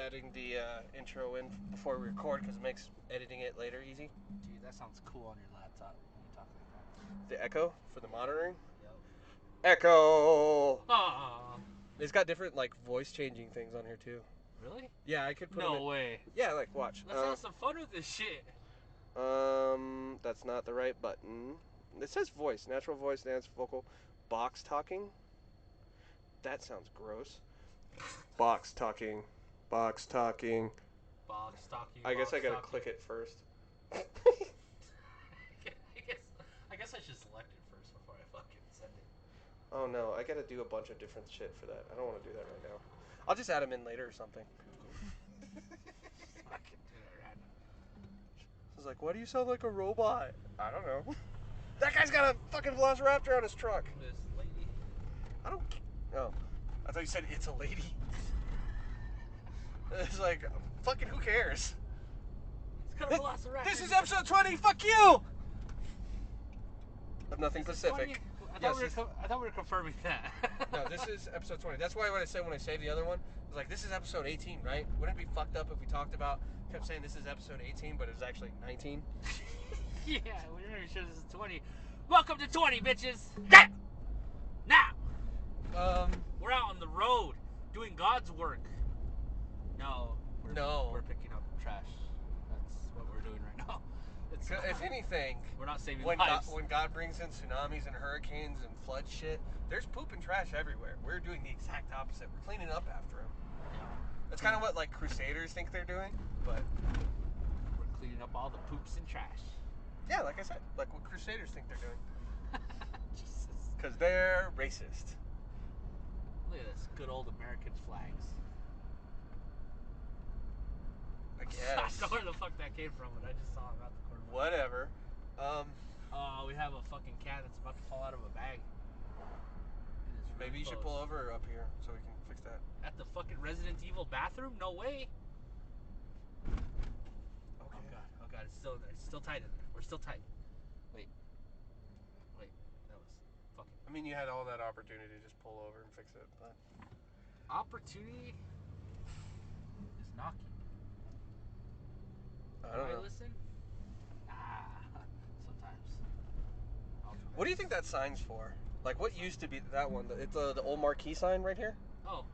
adding the intro in before we record because it makes editing it later easy. Dude, that sounds cool on your laptop when you talk like that. The echo for the monitoring. Yep. Echo. Oh, It's got different like voice changing things on here too. really? Yeah, I could put No them in. way. Yeah, like watch. Let's have some fun with this shit. That's not the right button. It says voice, natural voice, dance, vocal, box talking. That sounds gross. Box talking, box talking. Box talking. I guess box I gotta talking. click it first. I guess I should select it first before I fucking send it. Oh no, I gotta do a bunch of different shit for that. I don't want to do that right now. I'll just add them in later or something. Fucking do it random. I was like, why do you sound like a robot? I don't know. That guy's got a fucking Velociraptor on his truck. This lady. I don't. Oh, I thought you said it's a lady. It's like, fucking who cares? It's got a velociraptor. This is episode 20. Fuck you. Of Nothing This is Pacific. 20? Yes, I thought we were confirming that. No, this is episode 20. That's why when I saved the other one, I was like, this is episode 18, right? Wouldn't it be fucked up if we kept saying this is episode 18, but it was actually 19? Yeah, we're not even sure this is 20. Welcome to 20, bitches. Now, we're out on the road doing God's work. No, we're picking up trash. That's what we're doing right now. If anything, we're not saving when lives. when God brings in tsunamis and hurricanes and flood shit, there's poop and trash everywhere. We're doing the exact opposite. We're cleaning up after him. Yeah. That's kind of what like crusaders think they're doing, but We're cleaning up all the poops and trash. yeah, like I said, like what crusaders think they're doing, Jesus. because they're racist. Look at this good old American flags. I I guess. don't know where the fuck that came from, but I just saw it out the corner. Whatever. Oh, we have a fucking cat that's about to fall out of a bag. It is Maybe really you should close. pull over up here so we can fix that. At the fucking Resident Evil bathroom? No way. Okay. Oh god, it's still in there. It's still tight in there. We're still tight. Wait, that was fucking I mean, you had all that opportunity to just pull over and fix it, but opportunity is knocking. I don't know. Listen? Sometimes. What do you think that sign's for? Like, what used to be that one? It's the old marquee sign right here? Oh,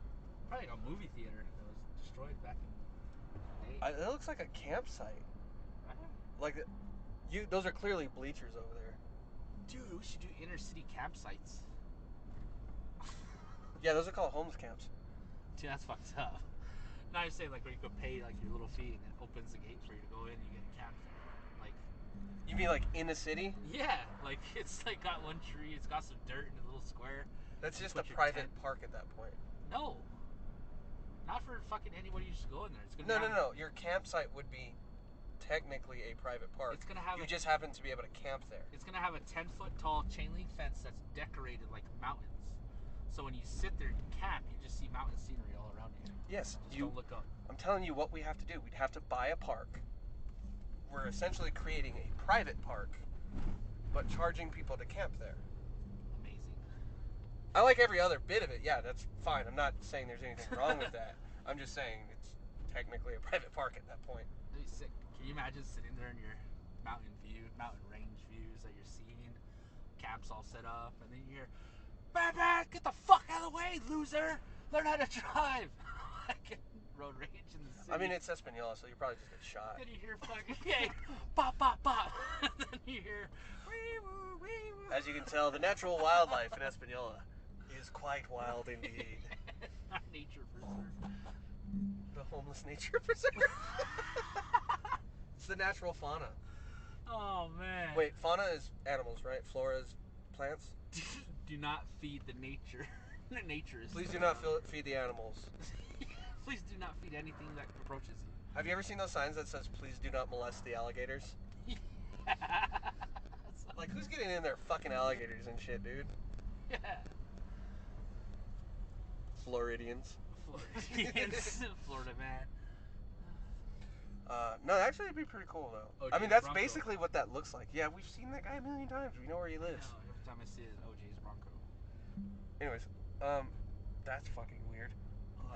probably a movie theater that was destroyed back in the day. It looks like a campsite. Right? Like, those are clearly bleachers over there. Dude, we should do inner city campsites. Yeah, those are called homeless camps. Dude, that's fucked up. Now you're saying like where you could pay like your little fee and it opens the gate for you to go in and you get a camp there. Like, You mean like in the city? yeah, like it's like got one tree, it's got some dirt in a little square. That's just a Put your private tent. park at that point. No. Not for fucking anybody who just go in there. It's gonna No. Your campsite would be technically a private park. It's gonna have You just happen to be able to camp there. It's gonna have a 10-foot tall chain link fence that's decorated like mountains. So when you sit there and camp, you just see mountain scenery all around you. Yes, Just don't look up. I'm telling you what we have to do. We'd have to buy a park. We're essentially creating a private park, but charging people to camp there. Amazing. I like every other bit of it. Yeah, that's fine. I'm not saying there's anything wrong with that. I'm just saying it's technically a private park at that point. That'd be sick. Can you imagine sitting there in your mountain range views that you're seeing, camps all set up, and then you hear, "Man, get the fuck out of the way, loser! Learn how to drive." Like road rage in the city. I mean, it's Espanola, so you probably just get shot. Then you hear fucking pop, pop, pop. And then you hear wee woo, wee woo. As you can tell, the natural wildlife in Espanola is quite wild indeed. Our nature preserve. The homeless nature preserve. It's the natural fauna. Oh man. Wait, fauna is animals, right? Flora is plants. Do not feed the nature. The nature is. Please do not feed the animals. Please do not feed anything that approaches you. Have you ever seen those signs that says, please do not molest the alligators? Like, who's getting in there fucking alligators and shit, dude? Yeah. Floridians. Floridians. Florida man. No, actually, it'd be pretty cool, though. I mean, OJ's that's Bronco. basically what that looks like. Yeah, we've seen that guy a million times. We know where he lives. No, every time I see it, OJ's Bronco. Anyways, that's fucking weird.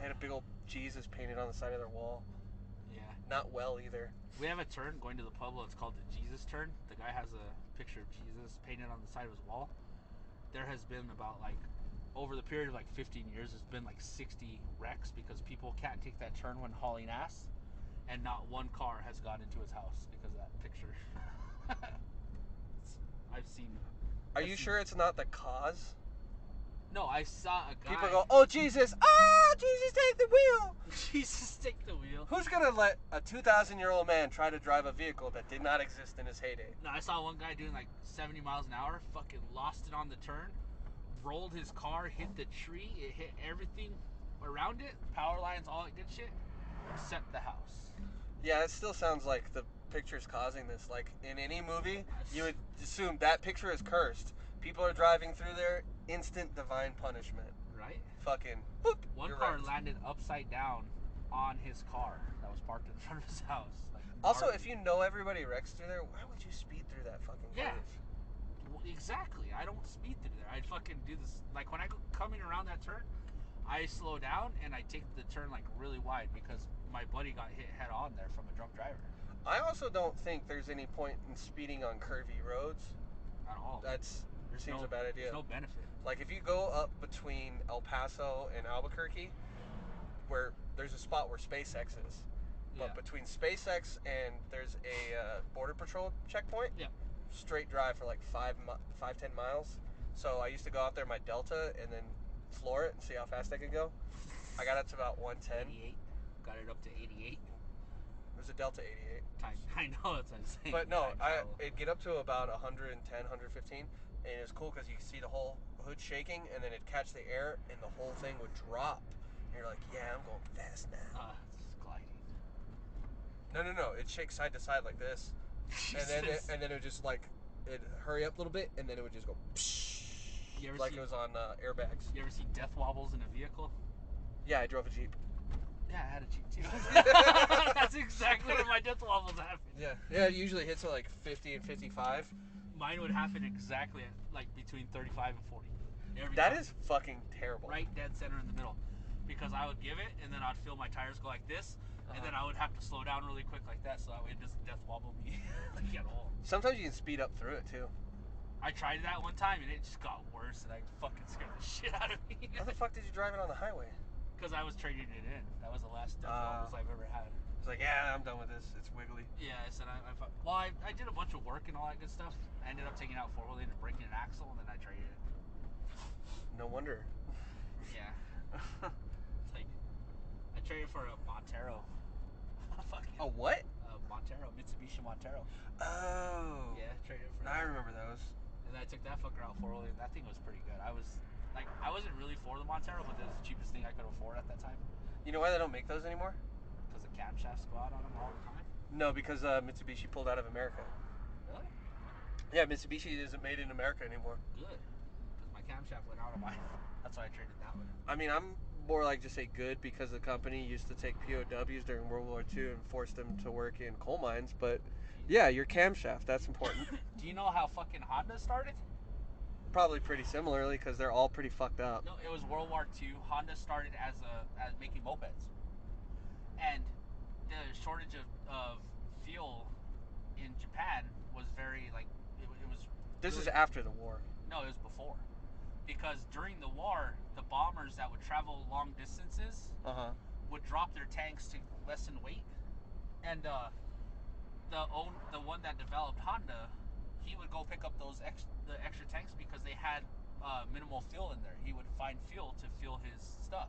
They had a big old Jesus painted on the side of their wall. Yeah. Not well either. We have a turn going to the Pueblo. It's called the Jesus turn. The guy has a picture of Jesus painted on the side of his wall. There has been about over the period of 15 years, there's been 60 wrecks because people can't take that turn when hauling ass, and not one car has gone into his house because of that picture. I've seen. Are you sure it's not the cause? No, I saw a guy. People go, oh Jesus! Ah, Jesus, take the wheel! Jesus, take the wheel. Who's gonna let a 2,000-year-old man try to drive a vehicle that did not exist in his heyday? No, I saw one guy doing 70 miles an hour, fucking lost it on the turn, rolled his car, hit the tree, it hit everything around it, power lines, all that good shit, except the house. Yeah, it still sounds like the picture's causing this. Like, in any movie, you would assume that picture is cursed. People are driving through there, instant divine punishment. Right? Fucking, boop, one car landed upside down on his car that was parked in front of his house. Also, if you know everybody wrecks through there, why would you speed through that fucking curve? Well, exactly. I don't speed through there. I fucking do this. When I go coming around that turn, I slow down and I take the turn really wide because my buddy got hit head on there from a drunk driver. I also don't think there's any point in speeding on curvy roads. At all. Seems a bad idea. There's no benefit. If you go up between El Paso and Albuquerque, where there's a spot where SpaceX is, but between SpaceX and there's a Border Patrol checkpoint, straight drive for 5-10 miles. So I used to go out there in my Delta and then floor it and see how fast I could go. I got up to about 110. 88. Got it up to 88. It was a Delta 88. I know, that's what I'm saying. But no, it'd get up to about 110, 115. And it was cool because you could see the whole hood shaking, and then it'd catch the air, and the whole thing would drop. And you're like, yeah, I'm going fast now. It's gliding. No. It'd shake side to side like this. And then it would just it'd hurry up a little bit, and then it would just go it was on airbags. You ever see death wobbles in a vehicle? Yeah, I drove a Jeep. Yeah, I had a Jeep too. That's exactly where my death wobbles happen. Yeah, it usually hits at 50 and 55. Mine would happen exactly at between 35 and 40. That is fucking terrible. Right dead center in the middle. Because I would give it, and then I'd feel my tires go like this, and then I would have to slow down really quick like that, so that way it doesn't death wobble me at all. Sometimes you can speed up through it too. I tried that one time, and it just got worse, and I fucking scared the shit out of me. How the fuck did you drive it on the highway? Because I was trading it in. That was the last death wobbles I've ever had. It's I'm done with this. It's wiggly. Yeah, I said I did a bunch of work and all that good stuff. I ended up taking out four-wheel and breaking an axle, and then I traded it. No wonder. Yeah. It's I traded for a Montero. A what? A Montero, Mitsubishi Montero. Oh. Yeah, traded for that. I remember those. And I took that fucker out four-wheel, and that thing was pretty good. I wasn't really for the Montero, but it was the cheapest thing I could afford at that time. You know why they don't make those anymore? Because the camshafts go out on them all the time? No, because Mitsubishi pulled out of America. Really? Yeah, Mitsubishi isn't made in America anymore. Good. Because my camshaft went out of mine. That's why I traded that one. I mean, I'm more just say good because the company used to take POWs during World War II and force them to work in coal mines. But yeah, your camshaft, that's important. Do you know how fucking Honda started? Probably pretty similarly because they're all pretty fucked up. No, it was World War II. Honda started as making mopeds. And the shortage of fuel in Japan was very it was. This is after the war. No, it was before, because during the war, the bombers that would travel long distances would drop their tanks to lessen weight, and the one that developed Honda, he would go pick up the extra tanks because they had minimal fuel in there. He would find fuel to fuel his stuff.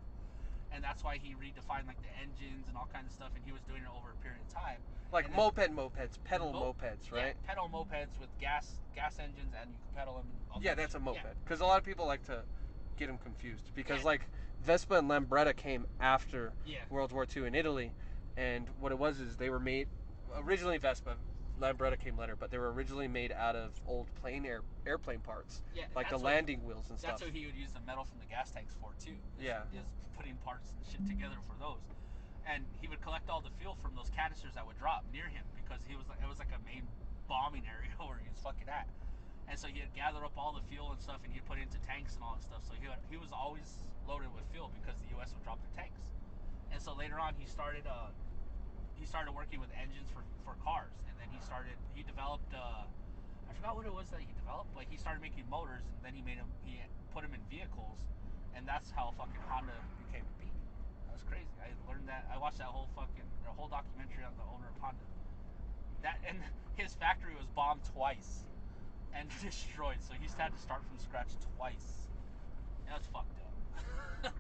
And that's why he redefined the engines and all kinds of stuff, and he was doing it over a period of time. Mopeds, pedal mopeds, right? Yeah, pedal mopeds with gas engines, and you can pedal them. Yeah, that's a moped. Because a lot of people like to get them confused. Because Vespa and Lambretta came after World War II in Italy, and what it was is they were made originally Vespa. Lambretta came later, but they were originally made out of old airplane parts, the landing wheels and stuff. That's what he would use the metal from the gas tanks for too. Is putting parts and shit together for those, and he would collect all the fuel from those canisters that would drop near him because it was like a main bombing area where he was fucking at, and so he'd gather up all the fuel and stuff and he'd put it into tanks and all that stuff. So he was always loaded with fuel because the U.S. would drop their tanks. And so later on, he started working with engines for cars, and then he developed I forgot what it was that he developed. Like he started making motors, and then he put them in vehicles, and that's how fucking Honda became big. That was crazy. I learned that. I watched that whole documentary on the owner of Honda. And his factory was bombed twice and destroyed, so he had to start from scratch twice. That's fucked up.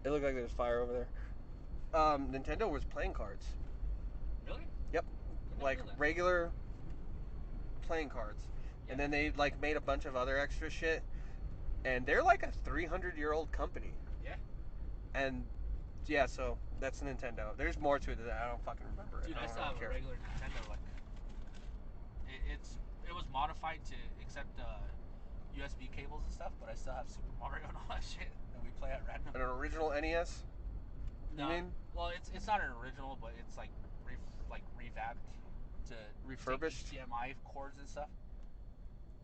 It looked like there was fire over there. Nintendo was playing cards. Really? Yep. Like regular playing cards. Yeah. And then they like made a bunch of other extra shit. And they're like a 300-year-old company. Yeah. And yeah, so that's Nintendo. There's more to it than that. I don't fucking remember it. Dude, I still have a regular Nintendo. Like, it was modified to accept USB cables and stuff, but I still have Super Mario and all that shit that we play at random. An original NES? No, you mean? Well, it's not an original, but it's like revamped to refurbished HDMI cords and stuff.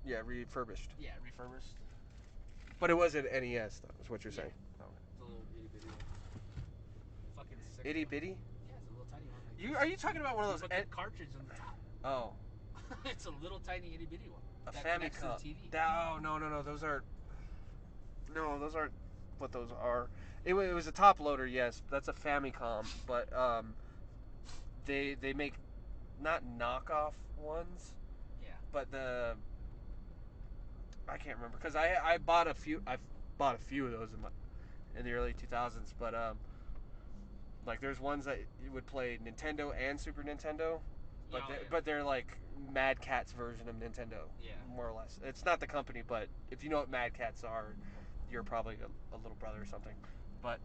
Yeah, refurbished. Yeah, refurbished. But it was an NES, though, is what you're saying. Oh. It's a little itty bitty one. Fucking sick. Itty bitty? Yeah, it's a little tiny one. Like Are you talking about one of those? Put the cartridge on the top. Oh. It's a little tiny itty bitty one. A that Famicom. TV. No. Those aren't what those are. It was a top loader, yes. That's a Famicom, but they make not knockoff ones. Yeah. But I can't remember because I bought a few. I've bought a few of those in the early 2000s, but like there's ones that you would play Nintendo and Super Nintendo. But they're like Mad Catz version of Nintendo, more or less. It's not the company, but if you know what Mad Catz are, you're probably a little brother or something. But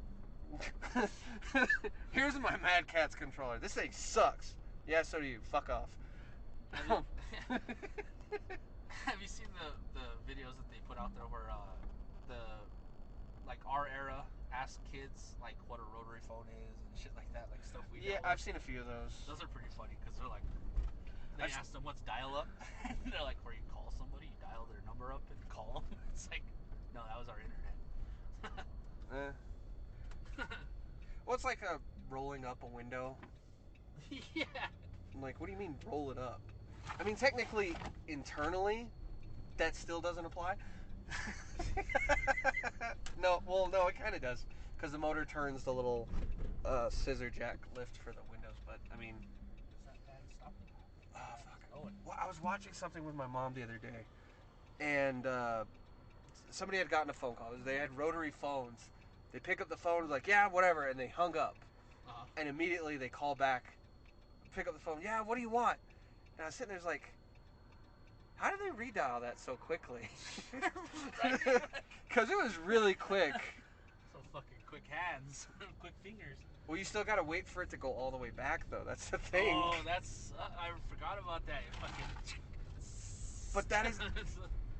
here's my Mad Catz controller. This thing sucks. Yeah, so do you. Fuck off. Have you seen the videos that they put out there where our era ask kids like what a rotary phone is and shit like that, like stuff we know. Yeah, I've seen a few of those. Those are pretty funny because they're like, they ask them what's dial up, and they're like, where you call somebody, you dial their number up and call them. It's like, no, that was our internet. Well, it's like rolling up a window. Yeah. I'm like, what do you mean roll it up? I mean, technically, internally, that still doesn't apply. No, it kind of does, because the motor turns the little scissor jack lift for the windows. But I mean, Is that bad? Stop it. oh fuck. Well, I was watching something with my mom the other day, and somebody had gotten a phone call. They had rotary phones. They pick up the phone, like, yeah, whatever, and they hung up. Uh-huh. And immediately they call back, pick up the phone, yeah, what do you want? And I was sitting there like, how did they redial that so quickly? Because it was really quick. So fucking quick hands, quick fingers. Well, you still gotta wait for it to go all the way back, though. That's the thing. Oh, that's I forgot about that. It fucking. But that is.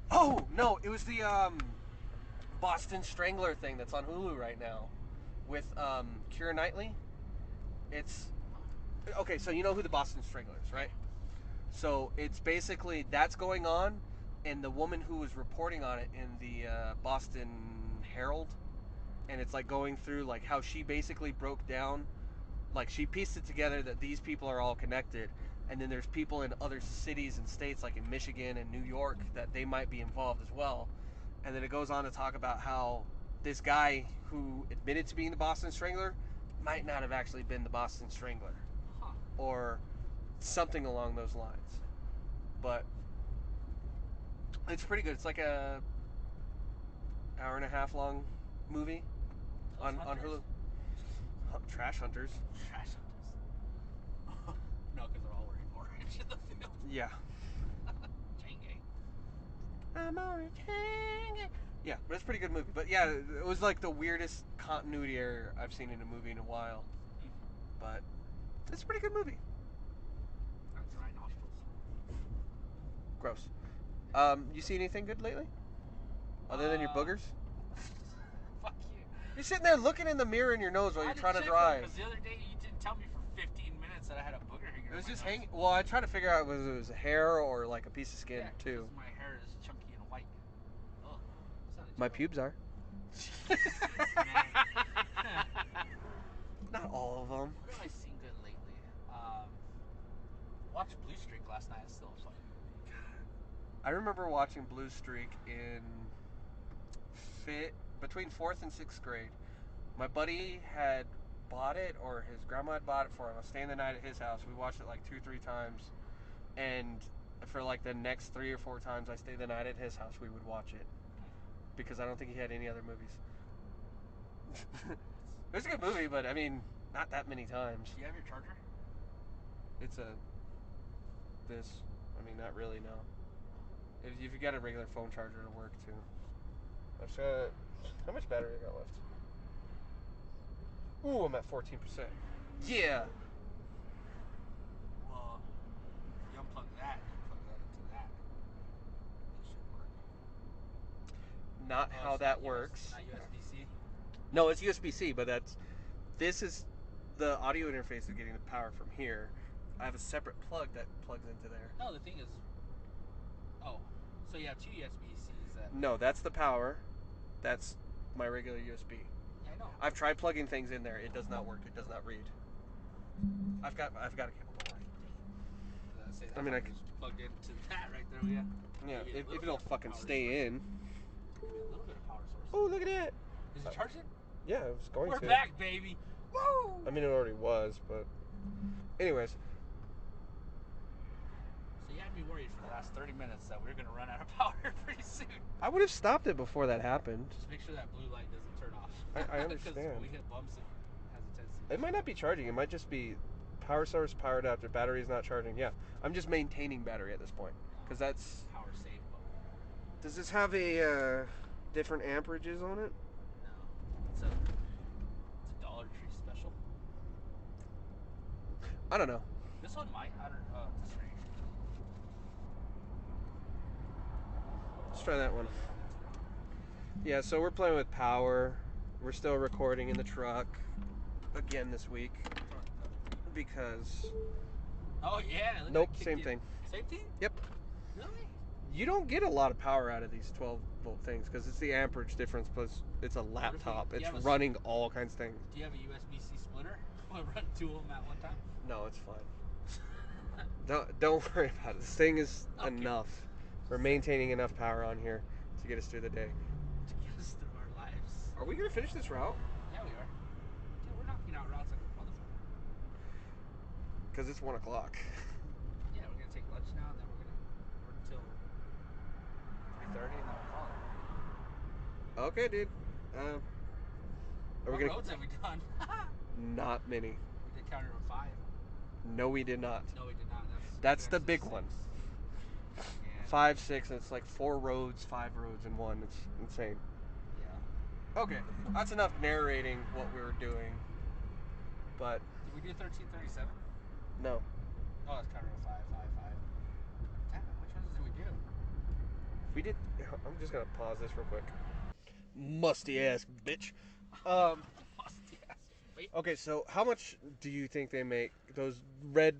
Oh no! It was the Boston Strangler thing that's on Hulu right now, with Keira Knightley. It's okay. So you know who the Boston Strangler is, right? So it's basically that's going on, and the woman who was reporting on it in the Boston Herald, and it's like going through like how she basically broke down, like she pieced it together that these people are all connected, and then there's people in other cities and states like in Michigan and New York that they might be involved as well, and then it goes on to talk about how this guy who admitted to being the Boston Strangler might not have actually been the Boston Strangler, or something along those lines. But it's pretty good. It's like a hour and a half long movie on Hulu. Trash Hunters. Trash Hunters. No, because they're all wearing orange in the film. Yeah. I'm orange. Yeah, but it's a pretty good movie. But yeah, it was like the weirdest continuity error I've seen in a movie in a while. But it's a pretty good movie. Dry nostrils. Gross. You see anything good lately? Other than your boogers? Fuck you. You're sitting there looking in the mirror in your nose while you're trying to drive. Because the other day you didn't tell me for 15 minutes that I had a booger hanging. It was just hanging. Well, I tried to figure out whether it was a hair or like a piece of skin too. My hair is chunky and white. Oh, my pubes are. Not all of them. What have I seen good lately? Watched Blue Streak last night. It's still a fucking movie. I remember watching Blue Streak in between 4th and 6th grade. My buddy had bought it, or his grandma had bought it for him. I was staying the night at his house. We watched it like 2-3 times, and for like the next 3 or 4 times I stayed the night at his house, we would watch it because I don't think he had any other movies. It was a good movie, but I mean, not that many times. Do you have your charger? It's this. I mean, not really, no. If you got a regular phone charger, it'll work too. I've got, how much battery I got left? Ooh, I'm at 14%. Yeah. Well, you unplug that, you plug that into that. It should work. Not how that works. Not USB-C? No, it's USB-C, but this is the audio interface of getting the power from here. I have a separate plug that plugs into there. No, the thing is, so you have 2 USB-Cs that... No, that's the power. That's my regular USB. Yeah, I know. I've tried plugging things in there. It does not work. It does not read. I've got a cable. Don't worry. I mean, I could just plug into that right there. Yeah. Yeah, if it'll fucking stay in. Maybe a little bit of power source. Oh, look at that. Is it charging? Yeah, it was going to. We're back, baby. Woo! I mean, it already was, but anyways. So you had me worried for the last 30 minutes that we were gonna run out of power pretty soon. I would have stopped it before that happened. Just make sure that blue light doesn't turn off. I Because understand. when we hit bumps, it has a tendency. It might not be charging. It might just be power source, power adapter, battery is not charging. Yeah, I'm just maintaining battery at this point because that's. Power safe mode. Does this have a different amperages on it? No, it's a Dollar Tree special. I don't know. This one might. I don't know. It's strange. Let's try that one. Yeah, so we're playing with power. We're still recording in the truck again this week because. Oh yeah. Look, Nope, it kicked same in. thing. Same thing? Yep. Really? You don't get a lot of power out of these 12-volt things because it's the amperage difference plus it's a laptop. do you It's have a running all kinds of things. Do you have a USB-C splitter? Want to run 2 of them at one time? No, it's fine. Don't worry about it. This thing is Okay. enough. We're maintaining enough power on here to get us through the day. To get us through our lives. Are we gonna finish this route? Yeah, we are. Dude, we're knocking out routes like a motherfucker. Because it's 1 o'clock. Yeah, we're gonna take lunch now, and then we're gonna work till 3:30, and then we'll call it. Okay, dude. Are we What gonna? roads have we done? Not many. We did County Road 5. No, we did not. No, we did not. That's the actually big 6. one. Yeah. 5, 6, and it's like 4 roads, 5 roads in one. It's insane. Yeah. Okay, that's enough narrating what we were doing. But Did we do 1337? no, Oh, that's County Road 5, 5, 5. Damn, which ones did we do? we did. I'm just gonna pause this real quick. Musty ass bitch. Musty ass. Wait. Okay, so how much do you think they make those red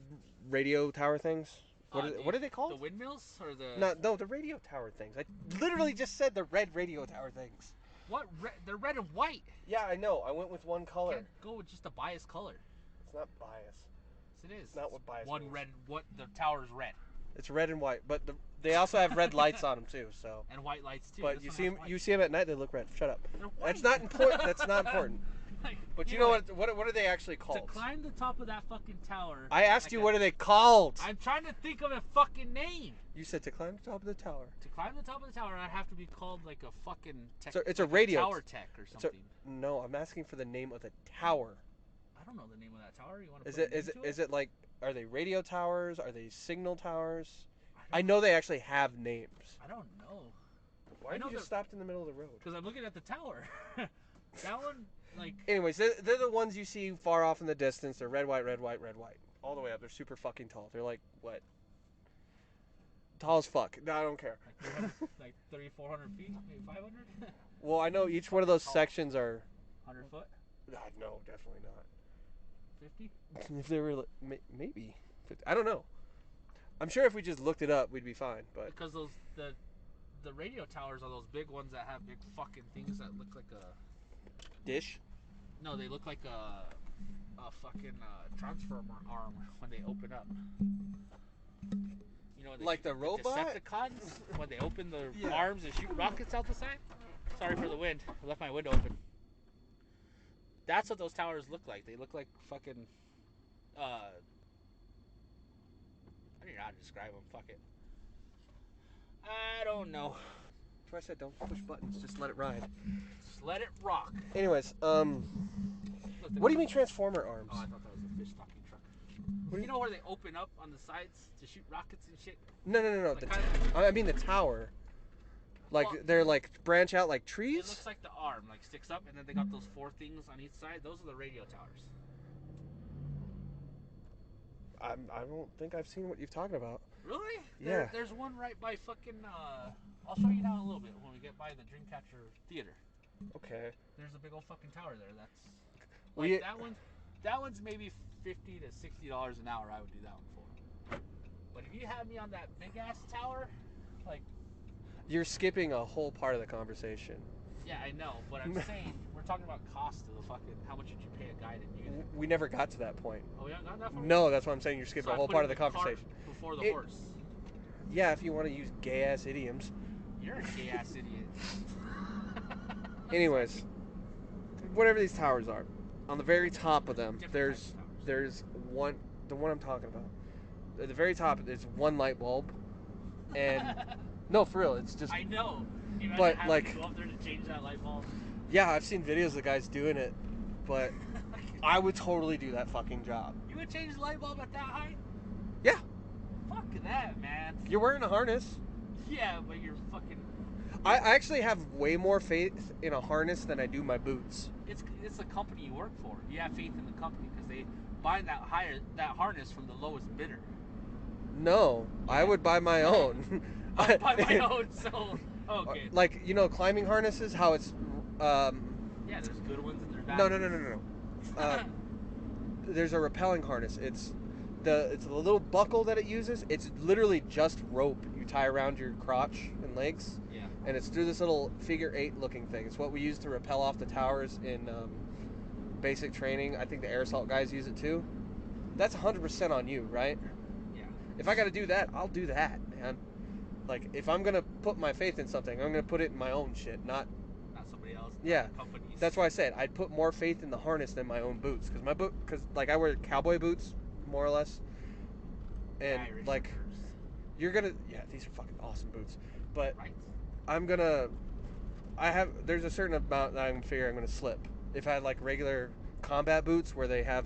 radio tower things? What are they The called? windmills or the? No, the radio tower things. I literally just said the red radio tower things. What? They're red and white. Yeah, I know. I went with one color. Can't go with just a biased color. It's not bias. Yes, it is. It's not what bias One means. red. What the tower's red It's red and white, but they also have red lights on them too. So, and white lights too. but This you one see has them, white. you see them at night. They look red. Shut up. They're That's white. not important. That's not important. Like, But you anyway, know what are they actually To called? climb the top of that fucking tower. I asked like you a- what are they called. I'm trying to think of a fucking name. You said to climb the top of the tower. To climb the top of the tower, I'd have to be called like a fucking tech. So it's a like radio- tower tech or So, something. no, I'm asking for the name of the tower. I don't know the name of that tower. You want to? Is it like, are they radio towers? Are they signal towers? I know they actually have names. I don't know. Why I did know you just they're- stopped in the middle of the road? Because I'm looking at the tower. That one, like. Anyways, they're the ones you see far off in the distance. They're red, white, red, white, red, white. All the way up. They're super fucking tall. They're like, what? Tall as fuck. No, I don't care. Like 300-400 feet, maybe 500. Well, I know each one of those Tall. sections are... 100 foot. No, definitely not. 50. If they were, maybe. I don't know. I'm sure if we just looked it up, we'd be fine. But Because the radio towers are those big ones that have big fucking things that look like a. dish. No, they look like a. a fucking transformer arm when they open up. You know, Like the robot? Decepticons, when they open the Yeah. arms and shoot rockets out the side. Sorry for the wind. I left my window open. That's what those towers look like. They look like fucking. I don't know how to describe them. Fuck it. I don't know. That's why I said don't push buttons. Just let it ride. Just let it rock. Anyways, Look, what do you mean transformer arms? Oh, I thought that was a fish fucking truck. You know where they open up on the sides to shoot rockets and shit? No. Like I mean the tower. Like Well, they're like branch out like It trees. looks like the arm, like sticks up, and then they got those 4 things on each side. Those are the radio towers. I don't think I've seen what you're talking about. Really? Yeah. There's one right by fucking. I'll show you now in a little bit when we get by the Dreamcatcher Theater. Okay. There's a big old fucking tower there. That's We- that one. That one's maybe $50 to $60 an hour. I would do that one for. But if you had me on that big ass tower, like, You're skipping a whole part of the conversation. yeah, I know. But I'm saying we're talking about cost of the fucking. How much would you pay a guy to use it? We never got to that point. Oh, we haven't gotten that far? No, that's what I'm saying. You're skipping So a I whole put part in of the cart conversation. before the It- horse. Yeah, if you want to use gay ass idioms. You're a gay ass idiot. Anyways, whatever these towers are, on the very top of them, Different there's types of towers. there's one, the one I'm talking about. At the very top, there's one light bulb, and no, for real, it's just I know. You imagine But, having like- to go up there to change that light bulb. yeah. I've seen videos of guys doing it, but I would totally do that fucking job. You would change the light bulb at that height? Yeah, Fuck that, man. you're wearing a harness. Yeah, but you're fucking. I actually have way more faith in a harness than I do my boots. It's the company you work for. You have faith in the company because they buy that harness from the lowest bidder. No, I would buy my own. I buy my own, so okay. Like, you know, climbing harnesses, how it's Yeah, there's good ones and there's bad. no. There's a rappelling harness. It's the little buckle that it uses. It's literally just rope you tie around your crotch and legs, Yeah. and it's through this little figure 8 looking thing. It's what we use to rappel off the towers in basic training. I think the air assault guys use it too. That's 100% on you, right? Yeah. If I got to do that, I'll do that, man. Like, if I'm gonna put my faith in something, I'm gonna put it in my own shit, not. Not somebody else. Yeah. Not companies. That's why I said I'd put more faith in the harness than my own boots, because like I wear cowboy boots more or less, and Irish like suckers. you're gonna these are fucking awesome boots, but Right. there's a certain amount that I'm figuring I'm gonna slip. If I had like regular combat boots where they have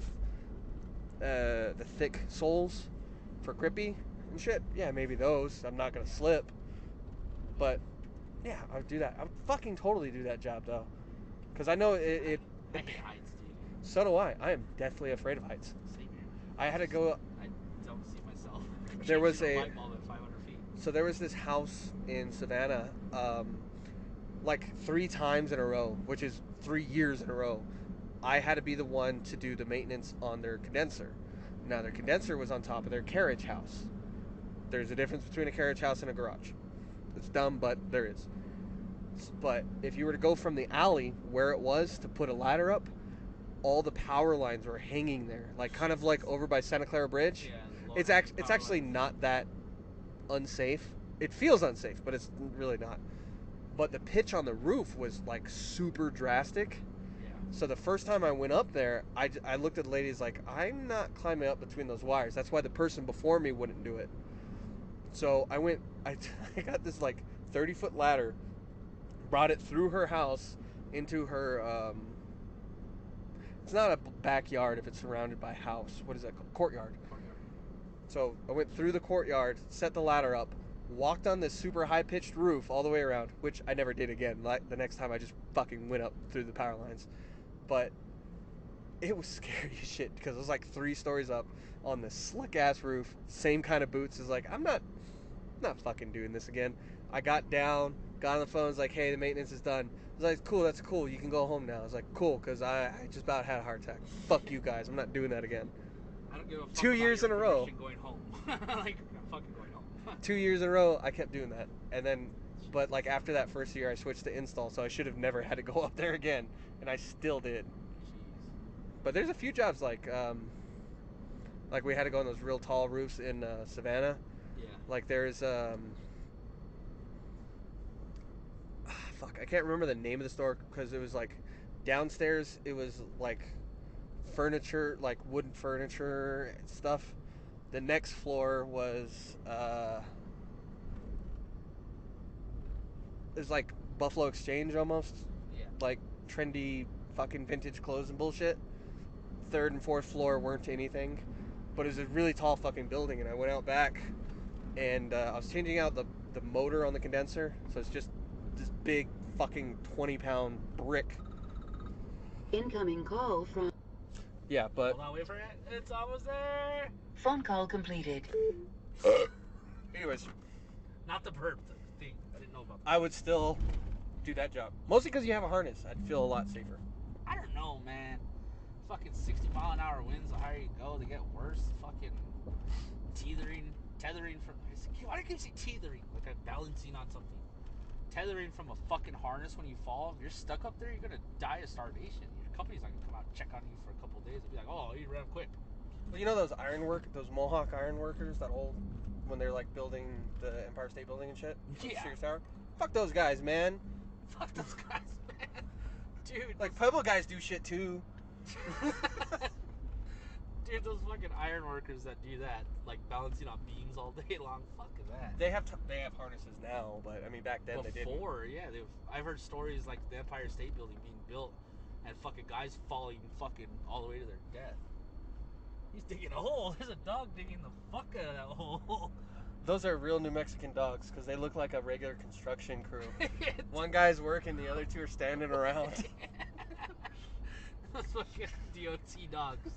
the thick soles for grippy and shit, yeah, maybe those I'm not gonna slip, but yeah, I would do that. I would fucking totally do that job though, because I know it I hate heights, dude. so do I. I am deathly afraid of heights. Same here. I had to go. I don't see myself. There was changing a- light bulb at 500 feet. So there was this house in Savannah, like 3 times in a row, which is 3 years in a row. I had to be the one to do the maintenance on their condenser. Now their condenser was on top of their carriage house. There's a difference between a carriage house and a garage. It's dumb, but there is. But if you were to go from the alley where it was to put a ladder up, all the power lines were hanging there, like kind of like over by Santa Clara Bridge. Yeah, It's actually not that unsafe. It feels unsafe, but it's really not. But the pitch on the roof was like super drastic. Yeah. So the first time I went up there, I looked at the ladies like, I'm not climbing up between those wires. That's why the person before me wouldn't do it. So I went, I got this like 30-foot ladder, brought it through her house into her, it's not a backyard if it's surrounded by a house. What is that called? Courtyard. So I went through the courtyard, set the ladder up, walked on this super high-pitched roof all the way around, which I never did again. Like the next time I just fucking went up through the power lines. But it was scary as shit because it was like 3 stories up on this slick-ass roof, same kind of boots. It's like, I'm not fucking doing this again. I got down, got on the phone, was like, hey, the maintenance is done. I was like, cool, that's cool, you can go home now. I was like, cool, because I just about had a heart attack. Fuck you guys, I'm not doing that again. I don't give a fuck 2 about years your in a row. permission going home. Like, I'm fucking going home. 2 years in a row, I kept doing that. And then, but like after that first year, I switched to install, so I should have never had to go up there again. And I still did. Jeez. But there's a few jobs like we had to go on those real tall roofs in Savannah. Yeah. Like there's fuck, I can't remember the name of the store because it was like downstairs. It was like furniture, like wooden furniture and stuff. The next floor was it was like Buffalo Exchange almost, Yeah. like trendy fucking vintage clothes and bullshit. Third and fourth floor weren't anything, but it was a really tall fucking building. And I went out back, and I was changing out the motor on the condenser, so it's just this big fucking 20-pound brick. Incoming call from... Yeah, but Hold on, wait for it. It's almost there. Phone call completed. anyways, Not the burp thing. I didn't know about that. I would still do that job, mostly because you have a harness. I'd feel a lot safer. I don't know, man. Fucking 60-mile-an-hour winds, the higher you go, they get worse. Fucking tethering from... Why do I keep saying tethering? Like I'm balancing on something. Tethering from a fucking harness when you fall. If you're stuck up there, you're going to die of starvation. Your company's not going to come out and check on you for a couple of days and be like, oh, you ran quick. Well, you know those those Mohawk iron workers that old, when they're like building the Empire State Building and shit? Yeah. Sears Tower? Fuck those guys, man. Fuck those guys, man. Dude. Like, Pueblo guys do shit too. Dude, those fucking iron workers that do that, like balancing on beams all day long, fuck that. They have harnesses now, but I mean back then they didn't. Before, yeah, I've heard stories like the Empire State Building being built and fucking guys falling fucking all the way to their death. He's digging a hole. There's a dog digging the fuck out of that hole. Those are real New Mexican dogs because they look like a regular construction crew. One guy's working, the other two are standing around. Those fucking DOT dogs.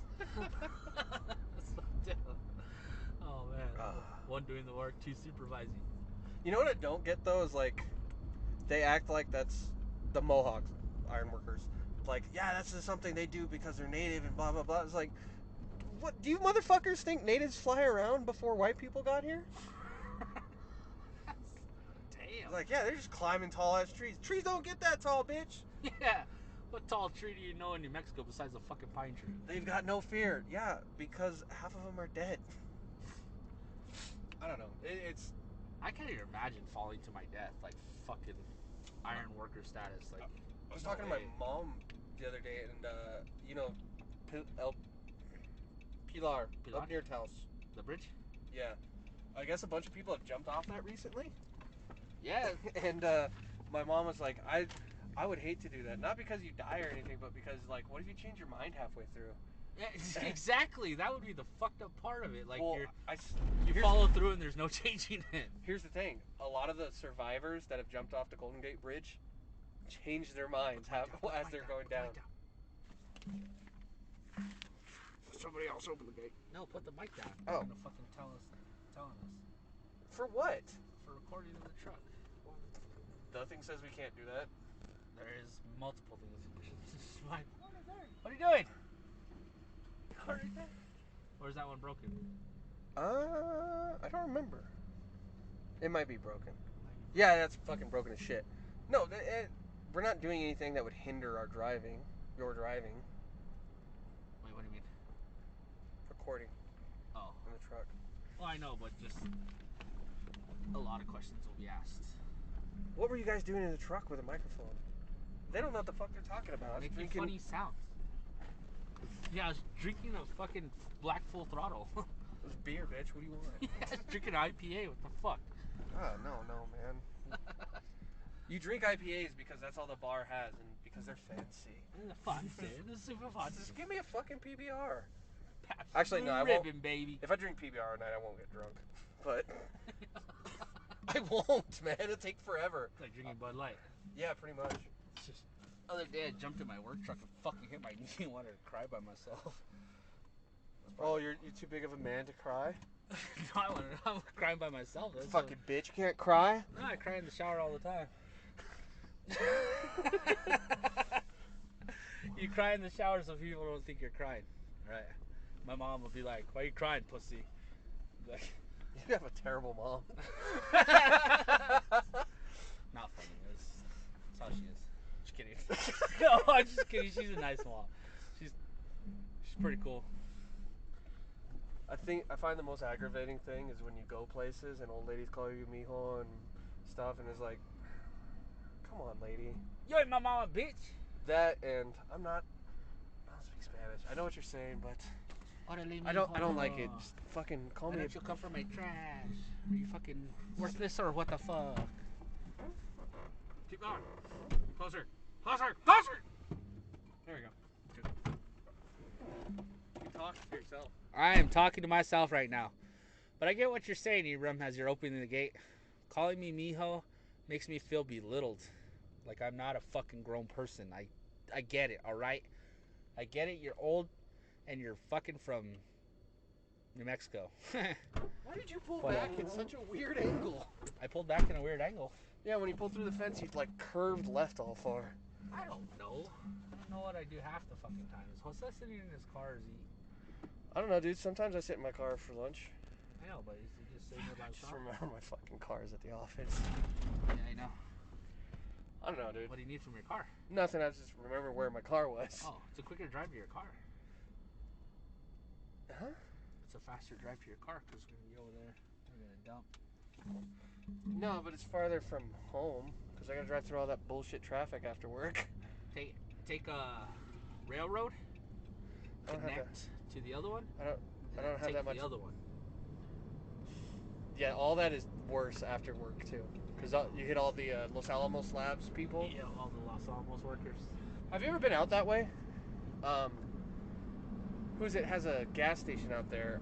Oh man. One doing the work, two supervising. You know what I don't get though is like they act like that's the Mohawks iron workers. Like, yeah, that's just something they do because they're native and blah blah blah. It's like, what do you motherfuckers think natives fly around before white people got here? Damn. Like, yeah, they're just climbing tall ass trees. Trees don't get that tall, bitch. Yeah. What tall tree do you know in New Mexico besides a fucking pine tree? They've got no fear. Yeah, because half of them are dead. I don't know. It's. I can't even imagine falling to my death, like fucking iron worker status. Like, I was talking to my mom the other day, and you know, Pilar up near Taos. The bridge? Yeah. I guess a bunch of people have jumped off that recently. Yeah. And my mom was like, I would hate to do that. Not because you die or anything, but because, like, what if you change your mind halfway through? Yeah, exactly. That would be the fucked up part of it. Like, well, you follow through and there's no changing it. Here's the thing. A lot of the survivors that have jumped off the Golden Gate Bridge change their minds as they're going down. Somebody else open the gate. No, put the mic down. Oh. You're gonna fucking telling us. For what? For recording in the truck. Nothing says we can't do that. There is multiple things. What are you doing? Or is that one broken? I don't remember. It might be broken. Yeah, that's fucking broken as shit. No, we're not doing anything that would hinder our driving. Your driving. Wait, what do you mean? Recording. Oh. In the truck. Well, I know, but just a lot of questions will be asked. What were you guys doing in the truck with a microphone? They don't know what the fuck they're talking about. Making funny sounds. Yeah, I was drinking a fucking Black Full Throttle. It was beer, bitch. What do you want? Yeah, I was drinking IPA. What the fuck? Oh, no, man. You drink IPAs because that's all the bar has and because they're fancy. Fancy. This is super fancy. Just give me a fucking PBR. Pabst Actually, no, I Blue won't. Ribbon, baby. If I drink PBR at night, I won't get drunk. But I won't, man. It'll take forever. It's like drinking Bud Light. Yeah, pretty much. It's just, other day I jumped in my work truck and fucking hit my knee and wanted to cry by myself. Oh, you're too big of a man to cry? No, I'm crying by myself. That's Fucking bitch, you can't cry? No, I cry in the shower all the time. You cry in the shower so people don't think you're crying. Right. My mom will be like, "Why are you crying, pussy?" Like, you have a terrible mom. Not funny. That's how she is. Just kidding. No, I'm just kidding. She's a nice mom. pretty cool. I find the most aggravating thing is when you go places and old ladies call you mijo and stuff, and it's like, come on, lady. You ain't my mama, bitch. That and I don't speak Spanish. I know what you're saying, but I don't like it. Just fucking call Why me. don't you come for my trash? Are you fucking worthless or what the fuck? Keep going. Closer. Closer. Closer. There we go. You talk to yourself. I am talking to myself right now. But I get what you're saying, Ibram, as you're opening the gate. Calling me mijo makes me feel belittled. Like I'm not a fucking grown person. I get it, alright? I get it, you're old and you're fucking from New Mexico. Why did you pull back in such a weird angle? I pulled back in a weird angle. Yeah, when you pulled through the fence, you like curved left all far. I don't know. I don't know what I do half the fucking time. Is Jose sitting in his car? Is he? I don't know, dude. Sometimes I sit in my car for lunch. I know, but is he just sitting there by I just himself? remember my fucking cars at the office. Yeah, I know. I don't know, dude. What do you need from your car? Nothing. I just remember where my car was. Oh, it's a quicker drive to your car. Huh? It's a faster drive to your car because we're gonna be over there. We're gonna dump. No, but it's farther from home because I gotta drive through all that bullshit traffic after work. Take a railroad. I don't have Connect to the other one. I don't have take that much. the other one. Yeah, all that is worse after work too, because you hit all the Los Alamos Labs people. Yeah, all the Los Alamos workers. Have you ever been out that way? Who's it has a gas station out there?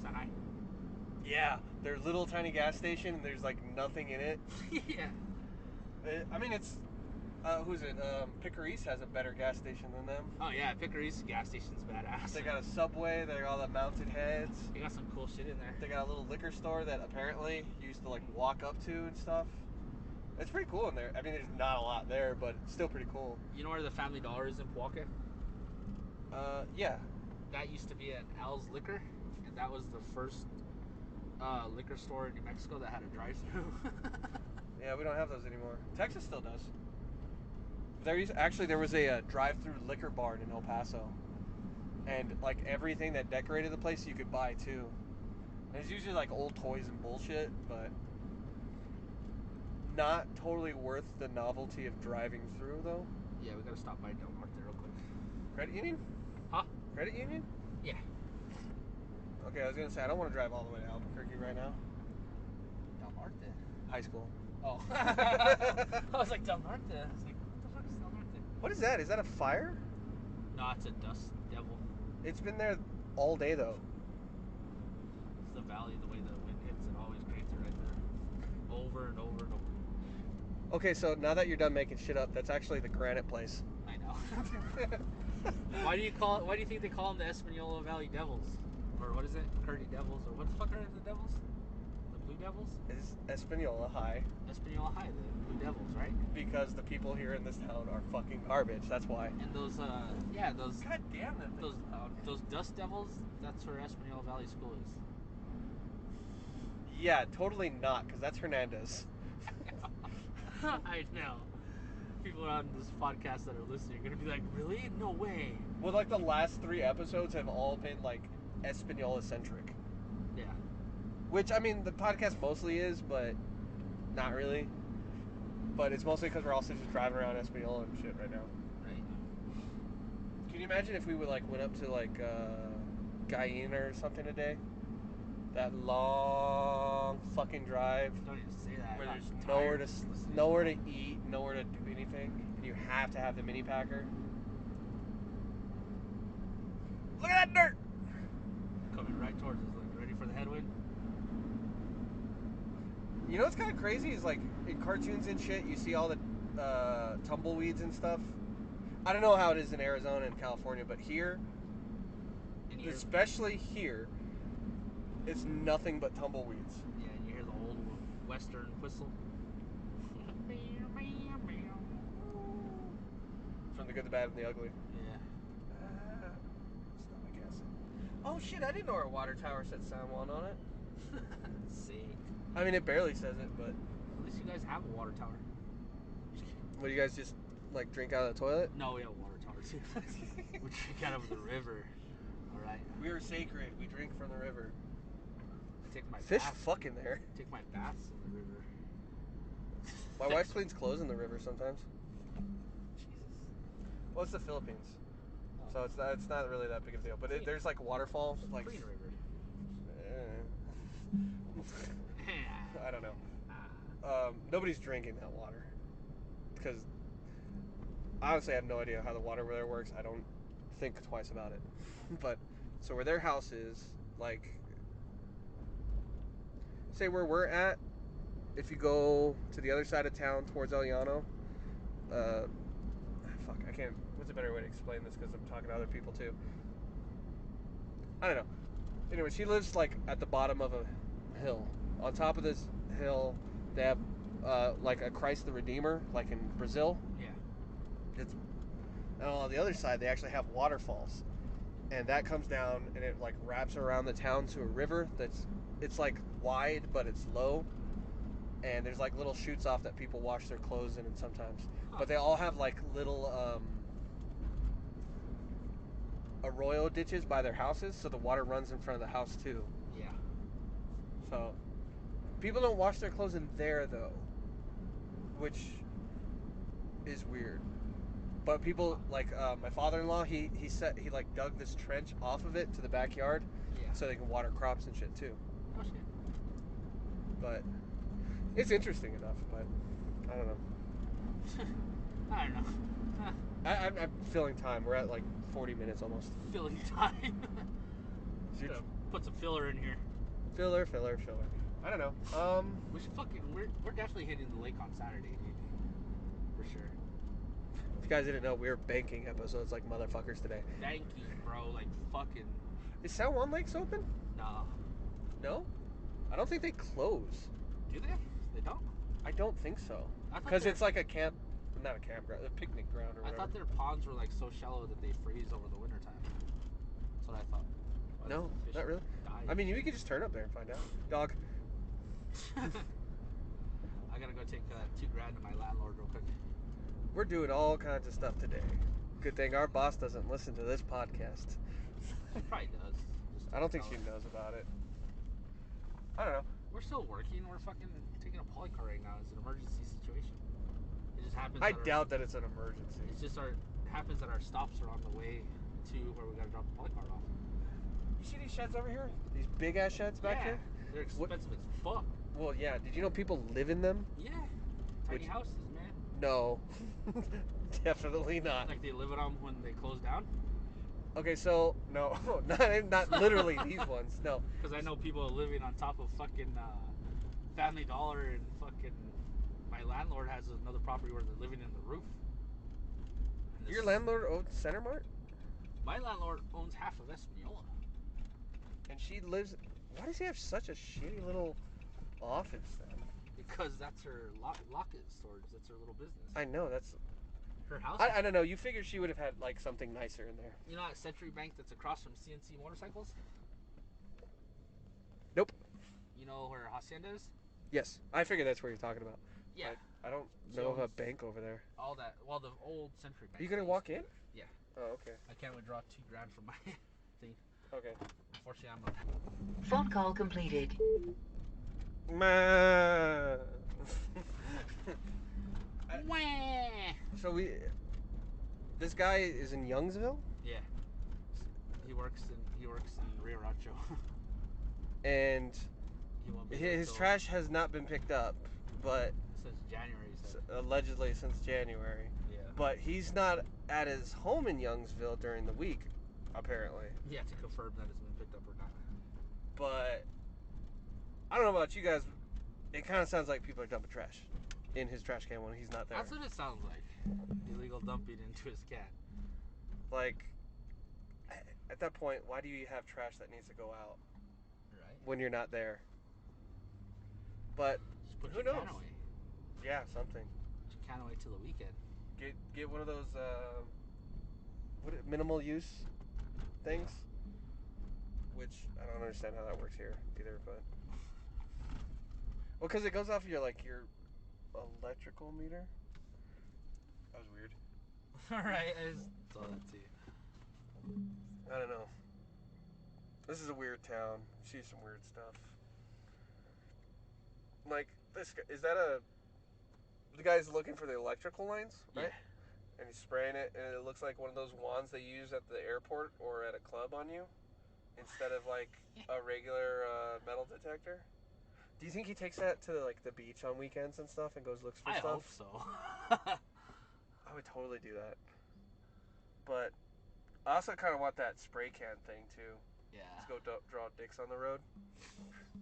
Side. Yeah, their little tiny gas station, and there's like nothing in it. Yeah. I mean, it's who's it? Picker East has a better gas station than them. Oh yeah, Picker East gas station's badass. They got a Subway. They got all the mounted heads. They got some cool shit in there. They got a little liquor store that apparently you used to like walk up to and stuff. It's pretty cool in there. I mean, there's not a lot there, but it's still pretty cool. You know where the Family Dollar is in Pawaka? Yeah. That used to be an Al's Liquor, and that was the first liquor store in New Mexico that had a drive-through. Yeah, we don't have those anymore. Texas still does. There was a drive-through liquor barn in El Paso, and like everything that decorated the place you could buy too. And it's usually like old toys and bullshit, but not totally worth the novelty of driving through though. Yeah, we gotta stop by Del Norte real quick. Credit union? Huh? Credit union? Yeah. Okay, I was gonna say I don't want to drive all the way to Albuquerque right now. Del Norte? High school. Oh. I was like, Del Norte. I was like, what the fuck is Del Norte? What is that? Is that a fire? No, it's a dust devil. It's been there all day though. It's the valley, the way the wind hits, it always creates it right there. Over and over and over. Okay, so now that you're done making shit up, that's actually the Granite place. I know. Why do you think they call them the Espanola Valley Devils? Or what is it? Kearney Devils? Or what the fuck are the Devils? The Blue Devils? Is Espanola High. Espanola High, the Blue Devils, right? Because the people here in this town are fucking garbage, that's why. And those, those God damn that thing's loud. those Dust Devils, that's where Espanola Valley School is. Yeah, totally not, because that's Hernandez. I know. People on this podcast that are listening are gonna be like, really? No way. Well, like the last 3 episodes have all been like Espanola centric. Yeah. Which, I mean, the podcast mostly is, but not really. But it's mostly because we're also just driving around Espanola and shit right now. Right. Can you imagine if we would like went up to like Guyena or something today? That long fucking drive Don't even say that. where I'm there's tired. nowhere to eat, nowhere to do anything, and you have to have the mini packer. Look at that dirt! Coming right towards us, like ready for the headwind. You know what's kind of crazy is like in cartoons and shit, you see all the tumbleweeds and stuff. I don't know how it is in Arizona and California, but here, And you hear, especially here, it's nothing but tumbleweeds. yeah, and you hear the old western whistle. From the good, the bad, and the ugly. Yeah. Stop, I guess. Oh shit! I didn't know our water tower said San Juan on it. Sick. I mean, it barely says it, but At least you guys have a water tower. what do you guys just like drink out of the toilet? No, we have a water tower too. We drink out of the river. Right. We are sacred. We drink from the river. I take my Fish baths. fucking there. Take my baths in the river. My wife cleans clothes in the river sometimes. Jesus. Well, it's the Philippines, Oh. so it's not really that big of a deal. But Clean. there's like waterfalls, like Clean river. I don't know. Nobody's drinking that water because honestly, I have no idea how the water there works. I don't think twice about it. But so where their house is, like, say where we're at, if you go to the other side of town towards El Llano, fuck, I can't. What's a better way to explain this? Because I'm talking to other people too. I don't know. Anyway, she lives like at the bottom of a hill. On top of this hill, they have like a Christ the Redeemer, like in Brazil. Yeah. It's and on the other side, they actually have waterfalls, and that comes down and it like wraps around the town to a river it's like wide but it's low, and there's like little chutes off that people wash their clothes in and sometimes. But they all have like little arroyo ditches by their houses, so the water runs in front of the house too. Yeah. So people don't wash their clothes in there though, which is weird. But people like my father-in-law, he like dug this trench off of it to the backyard, Yeah. so they can water crops and shit too. Oh shit. But it's interesting enough. But I don't know. I don't know. I'm filling time. We're at like 40 minutes almost. Filling time. Shoot. Gotta put some filler in here. Filler. I don't know. We should fucking. We're definitely hitting the lake on Saturday, dude. For sure. If you guys didn't know, we were banking episodes like motherfuckers today. Thank you, bro. Like fucking. Is San Juan Lakes open? Nah. No? I don't think they close. Do they? They don't. I don't think so. I thought Because they're- it's like a camp, not a campground, a picnic ground or I whatever. thought their ponds were like so shallow that they freeze over the winter time. That's what I thought. Why No, does the fish not really. die? I mean, you could just turn up there and find out. Dog. I gotta go take $2,000 to my landlord real quick. We're doing all kinds of stuff today. Good thing our boss doesn't listen to this podcast. She probably does. Just I don't think tell she her. knows about it. I don't know. We're still working. We're fucking taking a polycar right now. It's an emergency situation. It just happens. I that doubt that it's an emergency. It's just it happens that our stops are on the way to where we gotta drop the polycar off. You see these sheds over here? These big ass sheds back Yeah, here? they're What- expensive as fuck. Well, yeah. Did you know people live in them? Yeah, tiny Which- houses, man. No. Definitely not. Like they live in them when they close down. Okay, so, no. not literally these ones. No. Because I know people living on top of fucking Family Dollar and fucking. My landlord has another property where they're living in the roof. And Your landlord owns Center Mart? My landlord owns half of Espanola. And she lives... Why does he have such a shitty little office then? Because that's her locket storage. That's her little business. I know, that's... Her house. I don't know. You figured she would have had, like, something nicer in there. You know that Century Bank that's across from CNC Motorcycles? Nope. You know where Hacienda is? Yes. I figured that's where you're talking about. Yeah. I don't She know of a owns bank over there. all that. Well, the old Century Bank. Are you going to that walk used in? Yeah. Oh, okay. I can't withdraw $2,000 from my thing. Okay. Unfortunately, I'm Phone call completed. Ma. Wah! So this guy is in Youngsville, Yeah. He works in Rio Rancho. and He won't be there his till- trash has not been picked up, but since January. He said. allegedly since January. Yeah. But he's not at his home in Youngsville during the week, apparently. Yeah, to confirm that it's been picked up or not. But I don't know about you guys. It kind of sounds like people are dumping trash in his trash can when he's not there. That's what it sounds like. Illegal dumping into his can. Like, at that point, why do you have trash that needs to go out Right. when you're not there? But Just put who your knows? can away. yeah, something. Put your can away till the weekend. Get one of those minimal use things, which I don't understand how that works here either. But well, because it goes off your electrical meter. That was weird. Alright, I just saw that too. I don't know. This is a weird town. See some weird stuff. Like this guy, is that the guy's looking for the electrical lines, right? Yeah. And he's spraying it, and it looks like one of those wands they use at the airport or at a club on you, instead of like a regular metal detector. Do you think he takes that to like the beach on weekends and stuff and goes looks for I stuff? hope so. I would totally do that. But I also kind of want that spray can thing too. Yeah. Let's go draw dicks on the road.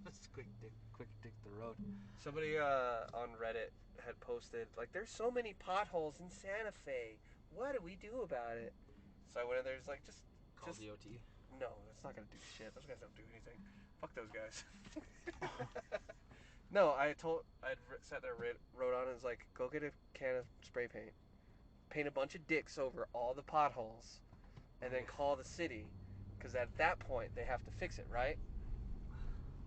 Let's quick dick the road. Somebody on Reddit had posted like, "There's so many potholes in Santa Fe. What do we do about it?" So I went in there. It's like Call DOT. No, that's not gonna do shit. Those guys don't do anything. Fuck those guys. No, I'd sat there, wrote on, and was like, go get a can of spray paint, paint a bunch of dicks over all the potholes, and then call the city, because at that point they have to fix it, right?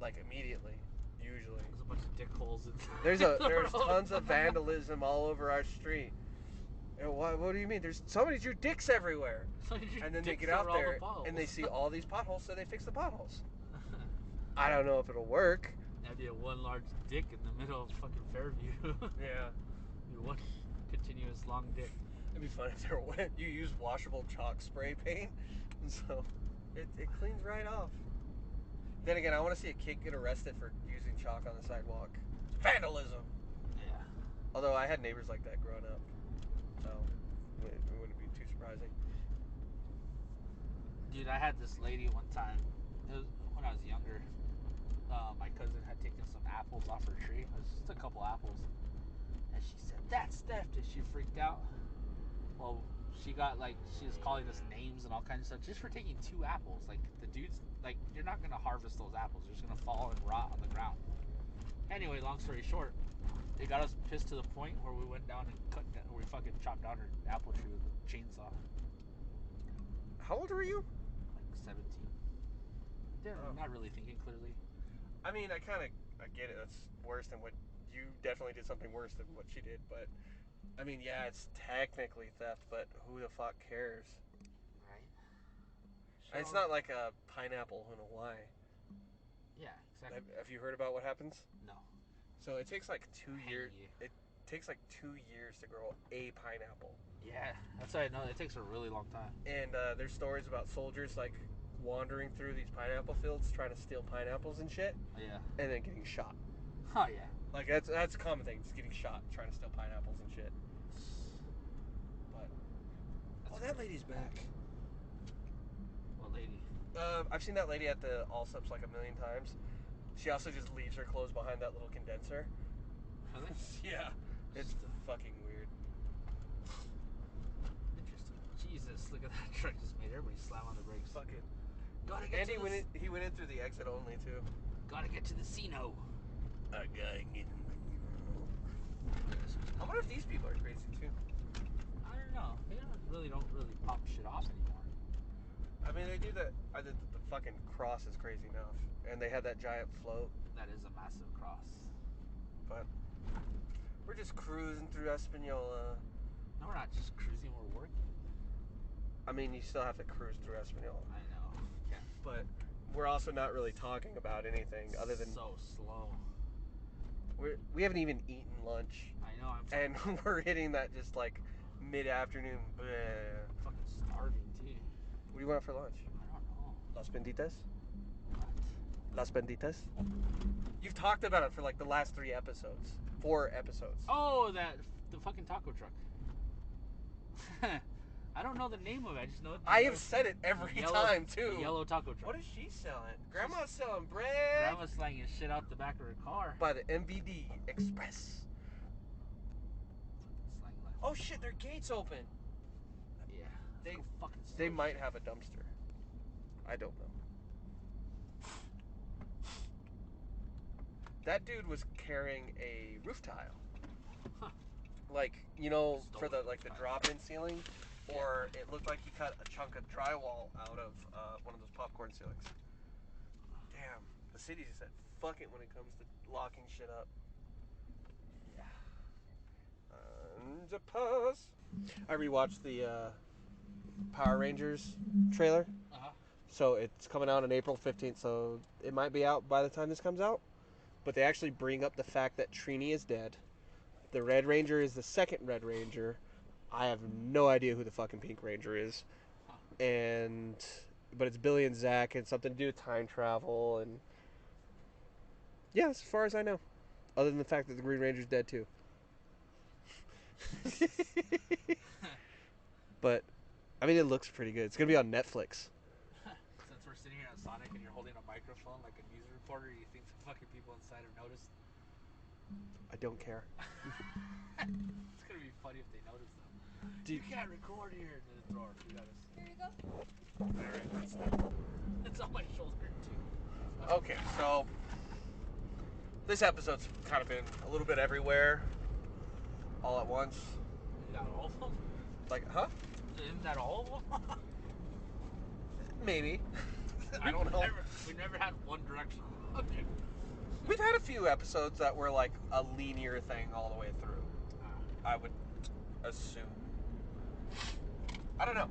Like immediately, usually. There's a bunch of dick holes in There's tons of vandalism all over our street. And what do you mean? There's somebody drew dicks everywhere. And then they get out there and they see all these potholes, so they fix the potholes. I don't know if it'll work. That'd be a one large dick in the middle of fucking Fairview. Yeah. One continuous long dick. It'd be fun if you use washable chalk spray paint, and so it cleans right off. Then again, I want to see a kid get arrested for using chalk on the sidewalk. It's vandalism. Yeah. Although I had neighbors like that growing up, so it wouldn't be too surprising. Dude, I had this lady one time. It was when I was younger. My cousin had taken some apples off her tree. It was just a couple apples. And she said, "That's theft." And she freaked out. Well, she was calling us names and all kinds of stuff just for taking 2 apples. Like, the dude's, like, you're not going to harvest those apples. They're just going to fall and rot on the ground. Anyway, long story short, they got us pissed to the point where we went down and we fucking chopped down her apple tree with a chainsaw. How old were you? Like 17. They're not really thinking clearly. I mean, I get it. That's worse than what you definitely did something worse than what she did. But I mean, yeah, it's technically theft, but who the fuck cares? Right. And it's not like a pineapple in Hawaii. Yeah, exactly. Have you heard about what happens? No. So it takes like 2 years. It takes like 2 years to grow a pineapple. Yeah, that's how I know. It takes a really long time. And there's stories about soldiers like wandering through these pineapple fields trying to steal pineapples and shit. Oh, yeah. And then getting shot. Oh, yeah. Like that's a common thing, just getting shot trying to steal pineapples and shit. But that lady's back. What lady? I've seen that lady at the Allsups like a million times. She also just leaves her clothes behind that little condenser. Really? Yeah. It's fucking weird. Interesting. Jesus, look at that truck just made everybody slam on the brakes. Fucking. Gotta get Andy he went in through the exit only too. Gotta get to the casino. I gotta get. I wonder if these people are crazy too. I don't know. They don't really pop shit off anymore. I mean, they do that. The fucking cross is crazy enough, and they had that giant float. That is a massive cross. But we're just cruising through Espanola. No, we're not just cruising. We're working. I mean, you still have to cruise through Espanola. I know. Yeah. But we're also not really talking about anything other than so slow. We haven't even eaten lunch. I know. And we're hitting that just like mid-afternoon. Bleh. I'm fucking starving too. What do you want for lunch? I don't know. Las Benditas? What? Las Benditas? You've talked about it for like the last 4 episodes. Oh, the fucking taco truck. I don't know the name of it. I just know. I have said it every time too. The yellow taco truck. What is she selling? Grandma's selling bread. Grandma's slanging shit out the back of her car. By the MVD Express. Oh shit, their gate's open. Yeah. They might have a dumpster. I don't know. That dude was carrying a roof tile. Huh. Like, you know, for the drop-in ceiling, or it looked like he cut a chunk of drywall out of one of those popcorn ceilings. Damn, the city just said fuck it when it comes to locking shit up. Yeah. And a pause. I rewatched the Power Rangers trailer. Uh-huh. So it's coming out on April 15th, so it might be out by the time this comes out. But they actually bring up the fact that Trini is dead. The Red Ranger is the second Red Ranger. I have no idea who the fucking Pink Ranger is. But it's Billy and Zach, and something to do with time travel, and yeah, as far as I know. Other than the fact that the Green Ranger's dead too. But I mean, it looks pretty good. It's gonna be on Netflix. Since we're sitting here at Sonic and you're holding a microphone like a news reporter, you think the fucking people inside have noticed? I don't care. It's gonna be funny if they notice though. You can't record here. To the drawer. You gotta. Here you go. Alright. It's on my shoulder too. Okay, so this episode's kind of been a little bit everywhere, all at once. Is that all of them? Like, huh? Isn't that all of them? Maybe. I don't know. We never had one direction. Okay. We've had a few episodes that were like a linear thing all the way through. I would assume. I don't know.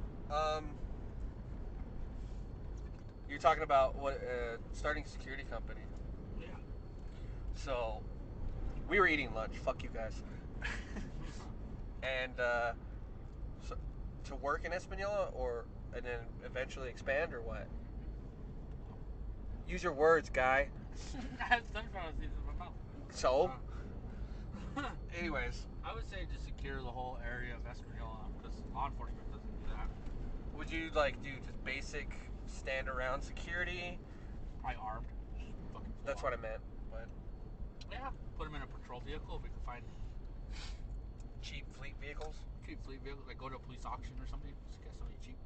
You're talking about what starting a security company. Yeah. So we were eating lunch. Fuck you guys. And so, to work in Espanola, and then eventually expand, or what? Use your words, guy. I have sunflower seeds in my mouth. So, anyways, I would say just secure the whole area of Espanola because law enforcement doesn't do that. would you like do just basic stand around security? Probably armed. Fucking full That's what I meant. But Yeah, put them in a patrol vehicle. We can find cheap fleet vehicles. cheap fleet vehicle. Like go to a police auction or something. Just get something cheap.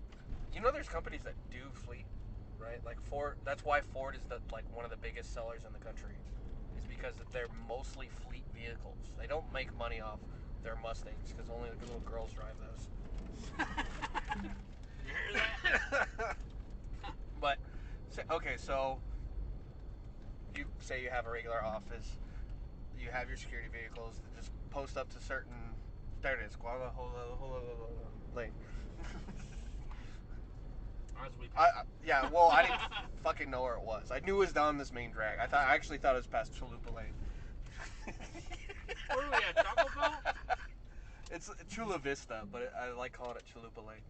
You know, there's companies that do fleet, right? Like Ford. That's why Ford is one of the biggest sellers in the country, is because they're mostly fleet vehicles. They don't make money off their Mustangs because only the little girls drive those. You hear that? But okay, so you say you have a regular office, you have your security vehicles that just post up to certain. There it is. Lane. As we Yeah, well, I didn't fucking know where it was. I knew it was down this main drag. I actually thought it was past Chalupa Lane. Where are we at? Taco Bell? It's Chula Vista, but I like calling it Chalupa Lane.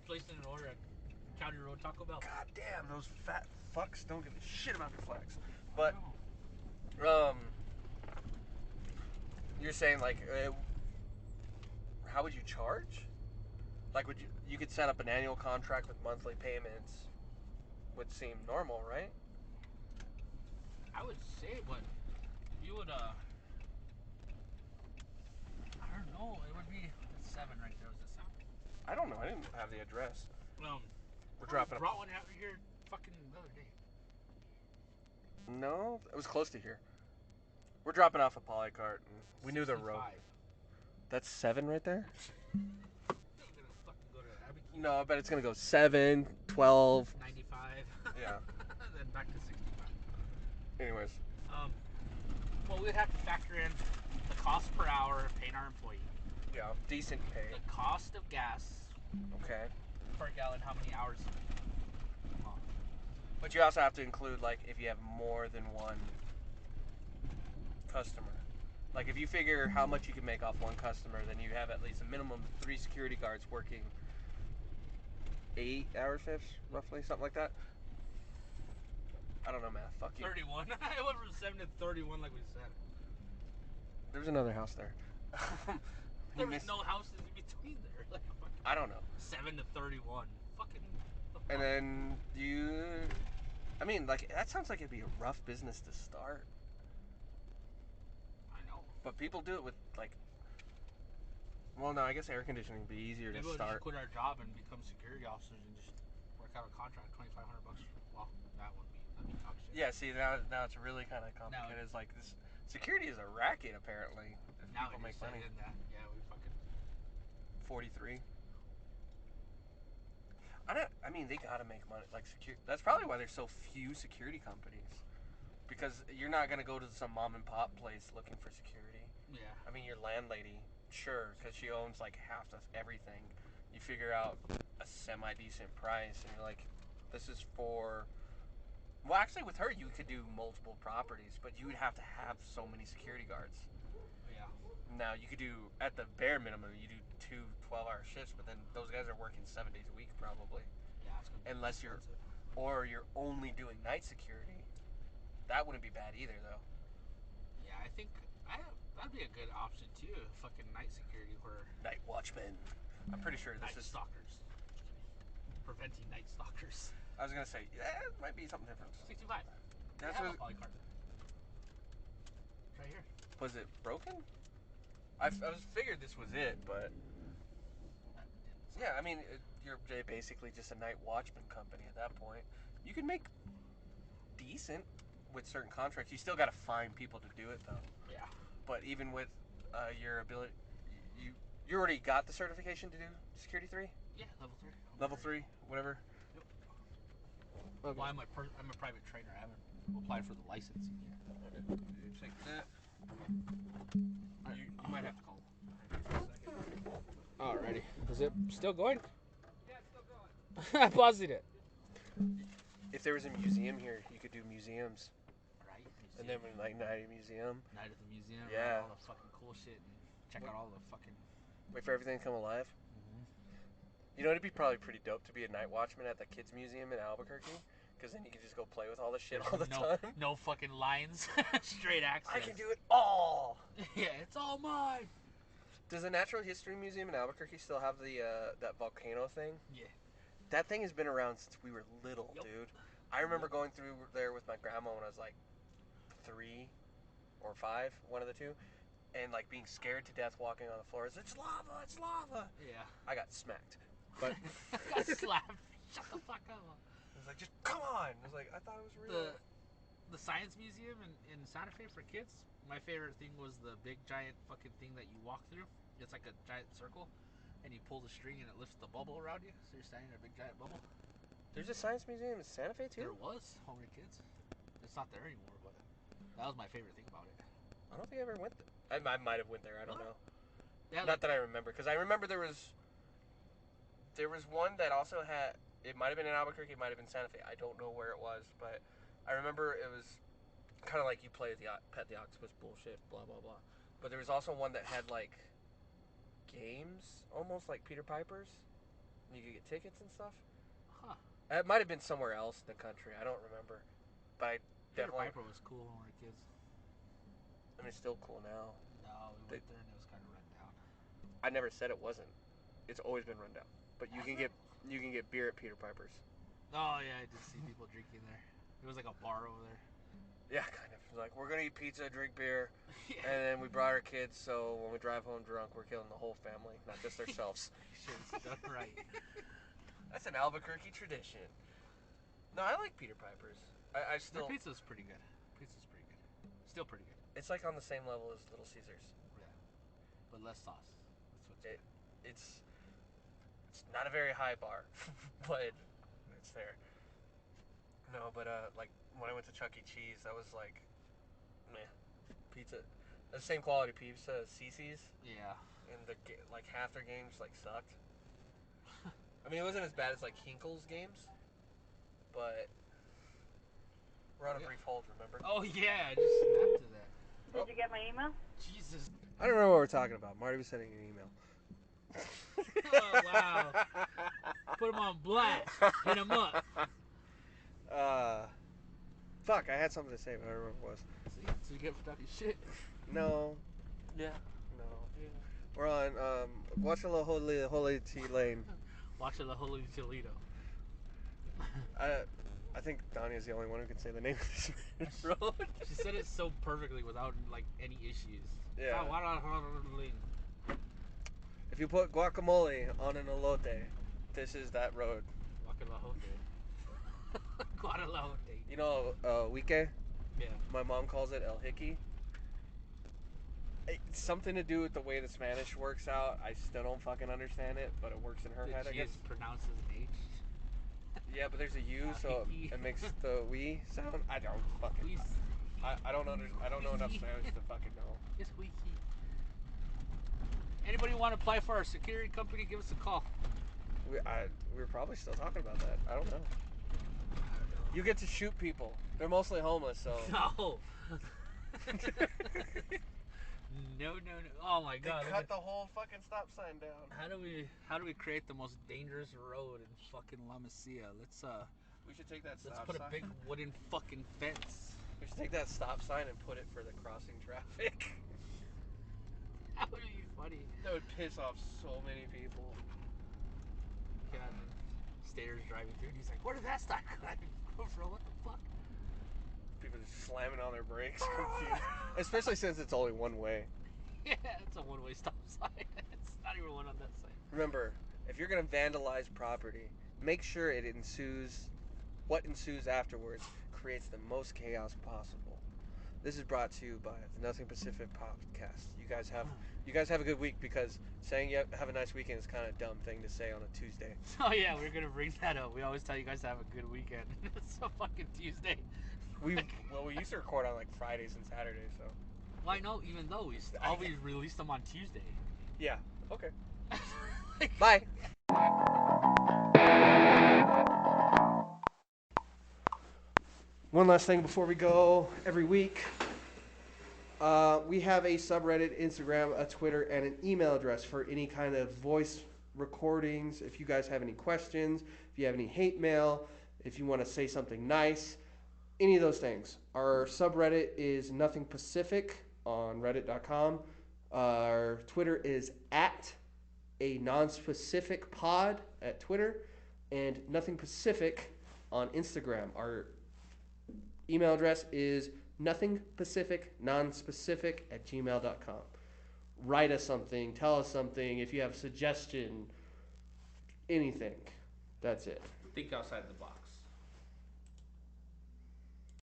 Placed in an order at County Road Taco Bell. God damn, those fat fucks don't give a shit about their flags. But you're saying like, how would you charge? Like, you could set up an annual contract with monthly payments? Would seem normal, right? I would say, but you would I don't know. It would be 7 right there. Was it 7? I don't know. I didn't have the address. We're I dropping. brought one out here fucking the other day. No, it was close to here. We're dropping off a polycart. And we knew the road. 65. That's 7 right there? I'm gonna fucking go to Abiquiu. No, I bet it's gonna go 7, 12. 95. Yeah. Then back to 65. Anyways. Well, we'd have to factor in the cost per hour of paying our employee. Yeah, decent pay. The cost of gas Okay. per gallon, how many hours a month. But you also have to include, like, if you have more than one customer. Like, if you figure how much you can make off one customer, then you have at least a minimum of 3 security guards working 8-hour shifts, roughly, something like that. I don't know math. Fuck you. 31. It went from 7 to 31 like we said. There's another house there. There was no houses in between there. Like, I don't know. 7 to 31. Fucking. And then I mean, like, that sounds like it'd be a rough business to start. I know. But people do it with, like, well, no, I guess air conditioning would be easier Maybe to we'll start. just quit our job and become security officers and just work out a contract, $2,500. Well, that'd be talk shit. Yeah, see, now it's really kind of complicated. It's like this security is a racket, apparently. If Now people we make just money. in that. Yeah, we fucking. 43. I mean, they gotta make money. Like, that's probably why there's so few security companies. Because you're not gonna go to some mom and pop place looking for security. Yeah. I mean, your landlady, sure, because she owns like half of everything. You figure out a semi-decent price, and you're like, This is for. Well, actually, with her, you could do multiple properties, but you would have to have so many security guards. Yeah. Now, you could do, at the bare minimum, you do 2 12-hour shifts, but then those guys are working 7 days a week, probably. Yeah, it's gonna be Unless you're, expensive. or you're only doing night security. That wouldn't be bad either, though. Yeah, I think that'd be a good option too. Fucking night security for Night watchmen. I'm pretty sure night this is. stalkers. Preventing night stalkers. I was gonna say, yeah, it might be something different. 65. That's I have what. a polycard. Right here. Was it broken? I was figured this was it, but yeah, I mean, you're basically just a night watchman company at that point. You can make decent with certain contracts. You still got to find people to do it though. Yeah. But even with your ability, you already got the certification to do Security 3? Yeah, level 3. Level 3, whatever. Yep. Okay. Well, I'm a private trainer. I haven't applied for the licensing yet. Take that. You might have to call. Alrighty. Is it still going? Yeah, it's still going. I paused it. If there was a museum here, you could do museums. Right. And then when like night at a museum, Night at the museum. Yeah. All the fucking cool shit and check out all the fucking. wait for everything to come alive. Mm-hmm. You know, it'd be probably pretty dope to be a night watchman at the kids museum in Albuquerque, because then you can just go play with all the shit all the time. No fucking lines. Straight access. I can do it all. Yeah, it's all mine. Does the Natural History Museum in Albuquerque still have the that volcano thing? Yeah. That thing has been around since we were little, Yep. dude. I remember going through there with my grandma when I was like 3 or 5, one of the two, and like being scared to death walking on the floor. It's lava, it's lava. Yeah. I got smacked, but I got slapped. Shut the fuck up. I was like, just come on. I was like, I thought it was real. The science museum in Santa Fe for kids. My favorite thing was the big giant fucking thing that you walk through. It's like a giant circle, and you pull the string and it lifts the bubble around you. So you're standing in a big giant bubble. There's a science museum in Santa Fe too? There was when we were kids. It's not there anymore, but that was my favorite thing about it. I don't think I ever went there. I might have went there. I don't know. Yeah, Not that I remember, because I remember there was one that also had. It might have been in Albuquerque. It might have been Santa Fe. I don't know where it was, but I remember it was kind of like you play the pet the octopus bullshit, blah blah blah. But there was also one that had like games, almost like Peter Piper's. You could get tickets and stuff. Huh. It might have been somewhere else in the country. I don't remember, but I Peter definitely. Piper was cool when we were kids. I mean, it's still cool now. No, we went there and it was kind of run down. I never said it wasn't. It's always been run down. But you can get beer at Peter Piper's. Oh yeah, I did see people drinking there. It was like a bar over there. Yeah, kind of. Like, we're gonna eat pizza, drink beer, Yeah. and then we brought our kids, so when we drive home drunk, we're killing the whole family, not just ourselves. Shit's done right. That's an Albuquerque tradition. No, I like Peter Piper's. I Their still. pizza's pretty good. Pizza's pretty good. Still pretty good. It's like on the same level as Little Caesars. Yeah. But less sauce. That's what's good. It's not a very high bar, but it's there. No, but like when I went to Chuck E. Cheese, that was like, meh, pizza. The same quality pizza as CC's, Yeah. and like half their games like sucked. I mean, it wasn't as bad as like Hinkle's games, but we're on a brief hold. Remember? Oh yeah, I just snapped to that. Did you get my email? Jesus. I don't know what we're talking about. Marty was sending an email. Oh wow. Put him on blast. Hit him up. Fuck, I had something to say, but I don't remember what it was. See? So you get without your shit. No, Yeah. no. Yeah. We're on Guacaloholy Lane. Watch the Holy Toledo. I think Donnie's the only one who can say the name of this road. She said it so perfectly without like any issues. Yeah. Guacaloholy. If you put guacamole on an elote, this is that road. Guacalote. You know, Wike? Yeah. My mom calls it El Hickey. It's something to do with the way the Spanish works out. I still don't fucking understand it, but it works in her head, I The G guess. is pronounced as an H. Yeah, but there's a U, El so Hickey. it makes the we sound. I don't fucking. Please. I don't know enough Spanish to fucking know. It's wiki. Anybody want to apply for our security company? Give us a call. We were probably still talking about that. I don't know. You get to shoot people. They're mostly homeless, so. No. No. Oh my They God. cut the whole fucking stop sign down. How do we create the most dangerous road in fucking La Masia? We should take that Let's stop put sign. a big wooden fucking fence. We should take that stop sign and put it for the crossing traffic. That would be funny. That would piss off so many people. God, Stater's driving through and he's like, where did that stop go from? What the fuck? People just slamming on their brakes, confused. Especially since it's only one way. Yeah, it's a one-way stop sign. It's not even one on that side. Remember, if you're gonna vandalize property, make sure what ensues afterwards creates the most chaos possible. This is brought to you by the Nothing Pacific podcast. You guys have a good week, because saying you have a nice weekend is kind of a dumb thing to say on a Tuesday. Oh yeah, we're gonna bring that up. We always tell you guys to have a good weekend. It's a fucking Tuesday. We used to record on like Fridays and Saturdays, so. Why no? Even though we always release them on Tuesday. Yeah. Okay. Bye. One last thing before we go. Every week, we have a subreddit, Instagram, a Twitter, and an email address for any kind of voice recordings. If you guys have any questions, if you have any hate mail, if you want to say something nice, any of those things. Our subreddit is Nothing Pacific on reddit.com. Our Twitter is at a non-specific pod at Twitter, and Nothing Pacific on Instagram. Our email address is nothingpacificnonspecific@gmail.com. Write us something, tell us something, if you have a suggestion, anything. That's it. Think outside the box.